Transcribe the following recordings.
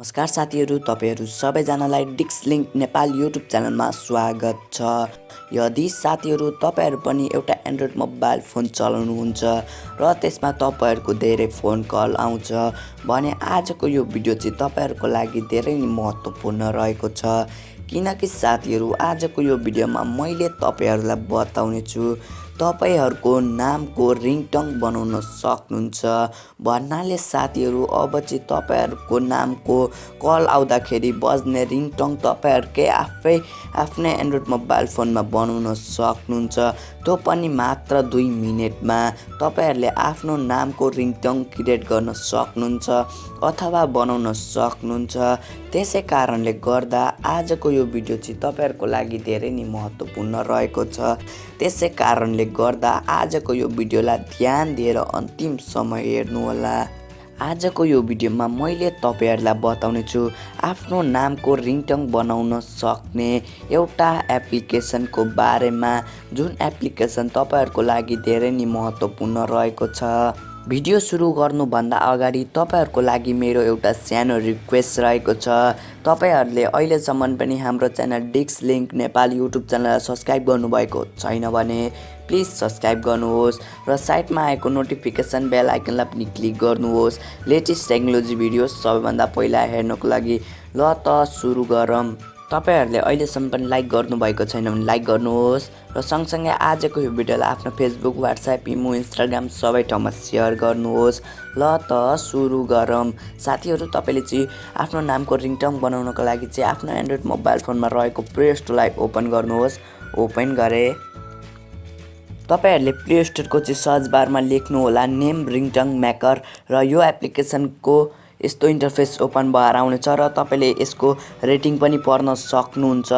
नमस्कार साथीहरू, तपाईहरू सबैजनालाई डिस्लिङ्क नेपाल युट्युब च्यानलमा स्वागत छ। यदि साथीहरू तपाईहरू पनि एउटा एन्ड्रोइड मोबाइल फोन चलाउनुहुन्छ र त्यसमा तपाईहरूको धेरै फोन कल आउँछ भने आजको यो भिडियो चाहिँ तपाईहरूको लागि धेरै नै महत्त्वपूर्ण रहेको छ। किनकि साथीहरू आजको यो भिडियोमा मैले तपाईहरूलाई बताउने छु तपाईहरूको नामको रिङटोन बनाउन सक्नुहुन्छ भन्नाले साथीहरू अब चाहिँ तपाईहरूको नामको कल आउँदाखेरि बज्ने रिङटोन तपाईहरुकै आफ्नै एन्ड्रोइड मोबाइल फोनमा बनाउन सक्नुहुन्छ। त्यो पनि मात्र 2 मिनेटमा तपाईहरुले आफ्नो नामको रिङटोन क्रिएट गर्न सक्नुहुन्छ अथवा बनाउन सक्नुहुन्छ। त्यसै कारणले गर्दा आजको यो भिडियो चाहिँ तपाईहरुको लागि धेरै नै महत्त्वपूर्ण रहेको छ। त्यसै कारणले गर्दा आजको यो भिडियोलाई ध्यान दिएर अन्तिम समय हेर्नु होला। आजको यो भिडियोमा मैले तपाईहरुलाई बताउने छु आफ्नो नामको रिङटोन बनाउन सक्ने एउटा एप्लिकेसनको बारेमा, जुन एप्लिकेसन तपाईहरुको लागि धेरै नै महत्त्वपूर्ण रहेको छ। भिडियो सुरु गर्नुभन्दा अगाडि तपाईहरुको लागि मेरो एउटा सानो रिक्वेस्ट रहेको छ। तपाईहरुले अहिलेसम्म पनि हाम्रो च्यानल डिस्लिङ्क नेपाल युट्युब च्यानललाई सब्स्क्राइब गर्नुभएको छैन भने प्लिज सब्स्क्राइब गर्नुहोस् र साइडमा आएको नोटिफिकेसन बेल आइकनलाई पनि क्लिक गर्नुहोस् लेटेस्ट टेक्नोलोजी भिडियोस सबैभन्दा पहिला हेर्नको लागि। ल त सुरु गरौँ। तपाईहरुले अहिलेसम्म पनि लाइक गर्नुभएको छैन भने लाइक गर्नुहोस् र सँगसँगै आजको यो भिडियोलाई आफ्नो फेसबुक, व्हाट्सएप, इमो, इन्स्टाग्राम सबै ठाउँमा सेयर गर्नुहोस्। ल त सुरु गरौँ। साथीहरू तपाईले चाहिँ आफ्नो नामको रिङटोन बनाउनको लागि चाहिँ आफ्नो एन्ड्रोइड मोबाइल फोनमा रहेको प्ले स्टोरलाई ओपन गर्नुहोस्। ओपन गरे तपाईहरुले प्ले स्टोरको चाहिँ सर्च बारमा लेख्नु होला नेम रिङटोन मेकर र यो एप्लिकेसनको यस्तो इन्टरफेस ओपन भएर आउनेछ र तपाईले यसको रेटिङ पनि पढ्न सक्नुहुन्छ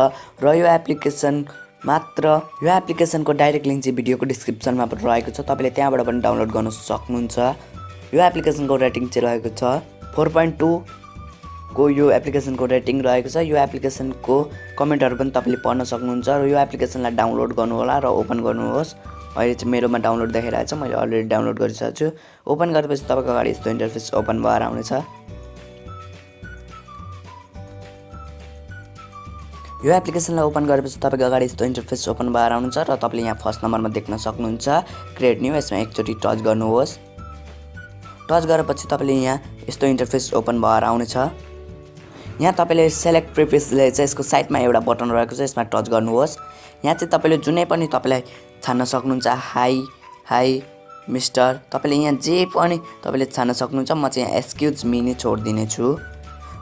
र यो एप्लिकेसनको डाइरेक्ट लिङ्क चाहिँ भिडियोको डिस्क्रिप्सनमा पनि रहेको छ। तपाईले त्यहाँबाट पनि डाउनलोड गर्न सक्नुहुन्छ। यो एप्लिकेसनको रेटिङ चाहिँ रहेको छ 4.2 को यो एप्लिकेसनको रेटिङ रहेको छ। यो एप्लिकेसनको कमेन्टहरु पनि तपाईले पढ्न सक्नुहुन्छ र यो एप्लिकेसनलाई डाउनलोड गर्नु होला र ओपन गर्नुहोस्। अहिले चाहिँ मेरोमा डाउनलोड देखाइरहेको छ, मैले अलरेडी डाउनलोड गरिसकेको छु। ओपन गरेपछि तपाईको अगाडि यस्तो इन्टरफेस ओपन भएर आउनेछ। यो एप्लिकेसनलाई ओपन गरेपछि तपाईको अगाडि यस्तो इन्टरफेस ओपन भएर आउनुहुन्छ र तपाईले यहाँ फर्स्ट नम्बरमा देख्न सक्नुहुन्छ क्रिएट न्यू। यसमा एकचोटी टच गर्नुहोस्। टच गरेपछि तपाईले यहाँ यस्तो इन्टरफेस ओपन भएर आउनेछ। यहाँ तपाईले सेलेक्ट प्रिफिक्सले चाहिँ यसको साइडमा एउटा बटन रहेको छ, यसमा टच गर्नुहोस्। यहाँ चाहिँ तपाईले जुनै पनि तपाईलाई छान्न सक्नुहुन्छ, हाई मिस्टर, तपाईले यहाँ जे पनि तपाईले छान्न सक्नुहुन्छ। म चाहिँ यहाँ एक्सक्युज मी नै छोड्दिने छु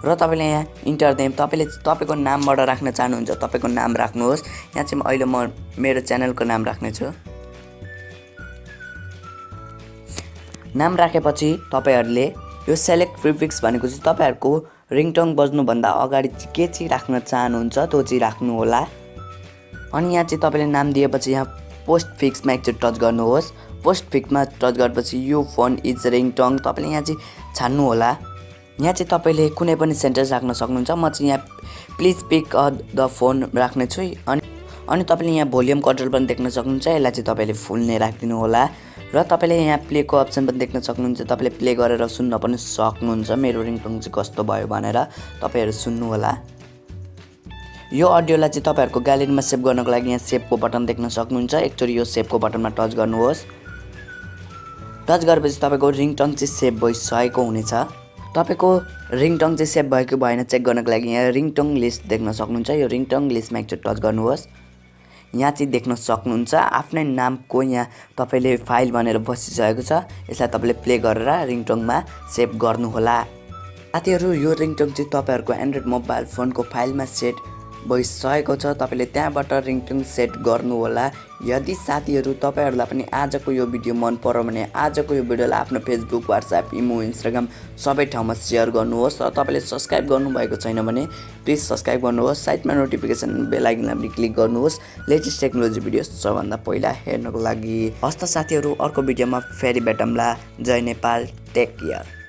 र तपाईले यहाँ इन्टर देम। तपाईले तपाईको नामबाट राख्न चाहनुहुन्छ तपाईको नाम राख्नुहोस्। यहाँ चाहिँ अहिले म मेरो च्यानलको नाम राख्ने छु। नाम राखेपछि तपाईहरुले यो सेलेक्ट प्रिफिक्स भनेको चाहिँ तपाईहरुको रिङटोन बज्नुभन्दा अगाडि के चाहिँ राख्न चाहनुहुन्छ त्यो चाहिँ राख्नु होला। अनि यहाँ चाहिँ तपाईले नाम दिएपछि यहाँ पोस्ट फिक्समा एकचोटि टच गर्नुहोस्। पोस्ट फिक्समा टच गरेपछि यो फोन इज रिङटोन तपाईले यहाँ चाहिँ छान्नु होला। यहाँ चाहिँ तपाईले कुनै पनि सेन्टेन्स राख्न सक्नुहुन्छ। म चाहिँ यहाँ प्लिज पिक द फोन राख्ने छु। अनि तपाईले यहाँ भोल्युम कन्ट्रोल पनि देख्न सक्नुहुन्छ। यसलाई चाहिँ तपाईले फुल नै राखिदिनु होला र तपाईले यहाँ प्लेको अप्सन पनि देख्न सक्नुहुन्छ। तपाईले प्ले गरेर सुन्न पनि सक्नुहुन्छ मेरो रिङटोन चाहिँ कस्तो भयो भनेर तपाईहरु सुन्नु होला। यो अडियोलाई चाहिँ तपाईहरुको ग्यालेरीमा सेभ गर्नको लागि यहाँ सेभको बटन देख्न सक्नुहुन्छ। एकचोटी यो सेभको बटनमा टच गर्नुहोस्। टच गरेपछि तपाईको रिङटोन चाहिँ सेभ भइसकेको हुनेछ। तपाईको रिङटोन चाहिँ सेभ भयो कि भएन चेक गर्नको लागि यहाँ रिङटोन लिस्ट देख्न सक्नुहुन्छ। यो रिङटोन लिस्टमा एकचोटि टच गर्नुहोस्। यहाँ चाहिँ देख्न सक्नुहुन्छ आफ्नै नामको यहाँ तपाईले फाइल भनेर बसिसकेको छ। यसलाई तपाईले प्ले गरेर रिङटोनमा सेभ गर्नु होला। साथीहरु यो रिङटोन चाहिँ तपाईहरुको एन्ड्रोइड मोबाइल फोनको फाइलमा सेट भइसकेको छ। तपाईले त्यहाँबाट रिङटोन सेट गर्नु होला। यदि साथीहरु तपाईहरुलाई पनि आजको यो भिडियो मन पर्यो भने आजको यो भिडियोलाई आफ्नो फेसबुक, व्हाट्सएप, इमो, इन्स्टाग्राम सबै ठाउँमा सेयर गर्नुहोस् र तपाईले सब्स्क्राइब गर्नुभएको छैन भने प्लिज सब्स्क्राइब गर्नुहोस्। साइडमा नोटिफिकेसन बेल आइकनलाई पनि क्लिक गर्नुहोस् लेटेस्ट टेक्नोलोजी भिडियोस सबभन्दा पहिला हेर्नको लागि। हस्त साथीहरु अर्को भिडियोमा फेरि भेटौँला। जय नेपाल, टेक केयर।